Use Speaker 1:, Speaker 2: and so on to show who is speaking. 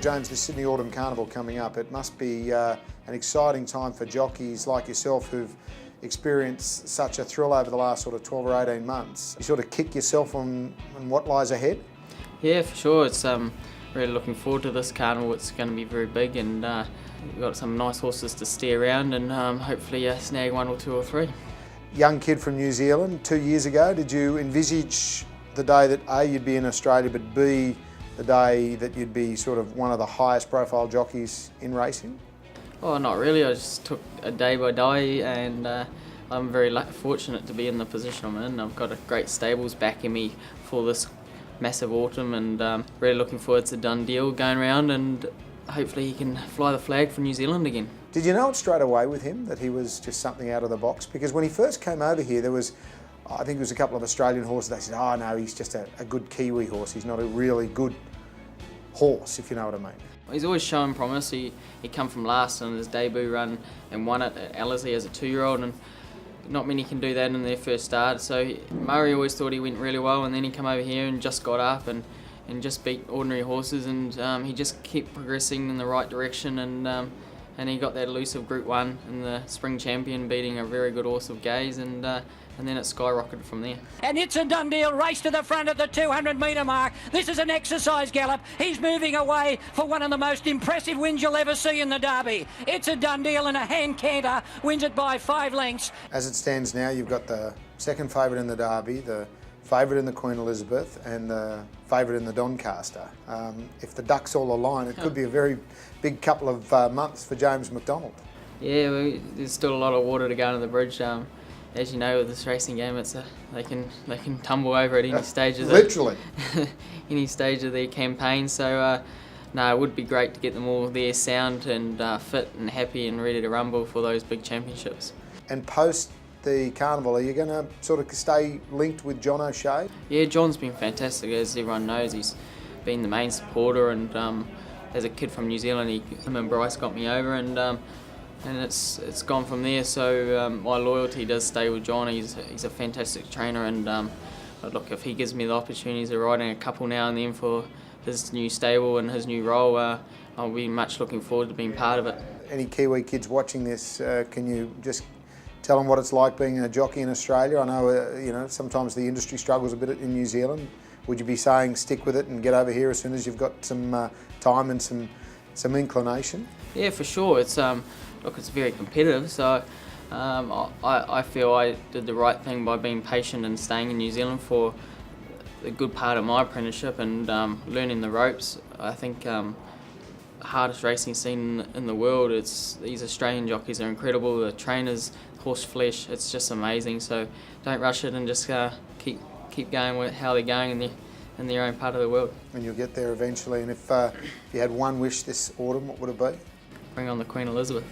Speaker 1: James, this Sydney Autumn Carnival coming up, it must be an exciting time for jockeys like yourself who've experienced such a thrill over the last sort of 12 or 18 months. You sort of kick yourself on what lies ahead?
Speaker 2: Yeah, for sure. It's really looking forward to this carnival. It's going to be very big, and we've got some nice horses to steer around, and hopefully snag one or two or three.
Speaker 1: Young kid from New Zealand, 2 years ago, did you envisage the day that A, you'd be in Australia, but B, the day that you'd be sort of one of the highest profile jockeys in racing?
Speaker 2: Oh, not really. I just took a day by day, and I'm very fortunate to be in the position I'm in. I've got a great stables backing me for this massive autumn, and really looking forward to Dundeel going around, and hopefully he can fly the flag for New Zealand again.
Speaker 1: Did you know it straight away with him that he was just something out of the box? Because when he first came over here, there was, I think it was a couple of Australian horses, they said, oh no, he's just a good Kiwi horse, he's not a really good horse, if you know what I mean.
Speaker 2: He's always shown promise. He come from last on his debut run and won it at Ellerslie as a 2-year-old, and not many can do that in their first start. So Murray always thought he went really well, and then he come over here and just got up and just beat ordinary horses, and he just kept progressing in the right direction, and he got that elusive Group 1 in the Spring Champion, beating a very good horse of Gaze, and then it skyrocketed from there.
Speaker 3: And it's a Dundeel race to the front at the 200 metre mark. This is an exercise gallop. He's moving away for one of the most impressive wins you'll ever see in the Derby. It's a Dundeel, and a hand canter wins it by 5 lengths.
Speaker 1: As it stands now, you've got the second favourite in the Derby, the favourite in the Queen Elizabeth, and the favourite in the Doncaster. If the ducks all align, it could be a very big couple of months for James McDonald.
Speaker 2: Yeah, there's still a lot of water to go under the bridge. As you know, with this racing game, they can tumble over at any stage of
Speaker 1: literally
Speaker 2: any stage of their campaign. So no, it would be great to get them all there sound and fit and happy and ready to rumble for those big championships.
Speaker 1: And post the carnival, are you going to sort of stay linked with John O'Shea?
Speaker 2: Yeah, John's been fantastic, as everyone knows. He's been the main supporter, and as a kid from New Zealand, him and Bryce got me over, and it's gone from there. So my loyalty does stay with John. He's a fantastic trainer, and look, if he gives me the opportunities of riding a couple now and then for his new stable and his new role, I'll be much looking forward to being part of it.
Speaker 1: Any Kiwi kids watching this, can you just tell them what it's like being a jockey in Australia? I know sometimes the industry struggles a bit in New Zealand. Would you be saying stick with it and get over here as soon as you've got some time and some inclination? Yeah,
Speaker 2: for sure. It's look, it's very competitive, so I feel I did the right thing by being patient and staying in New Zealand for a good part of my apprenticeship and learning the ropes. I think hardest racing scene in the world. These Australian jockeys are incredible. The trainers, horse flesh, it's just amazing. So don't rush it, and just keep going with how they're going in their own part of the world.
Speaker 1: And you'll get there eventually. And if you had one wish this autumn, what would it be?
Speaker 2: Bring on the Queen Elizabeth.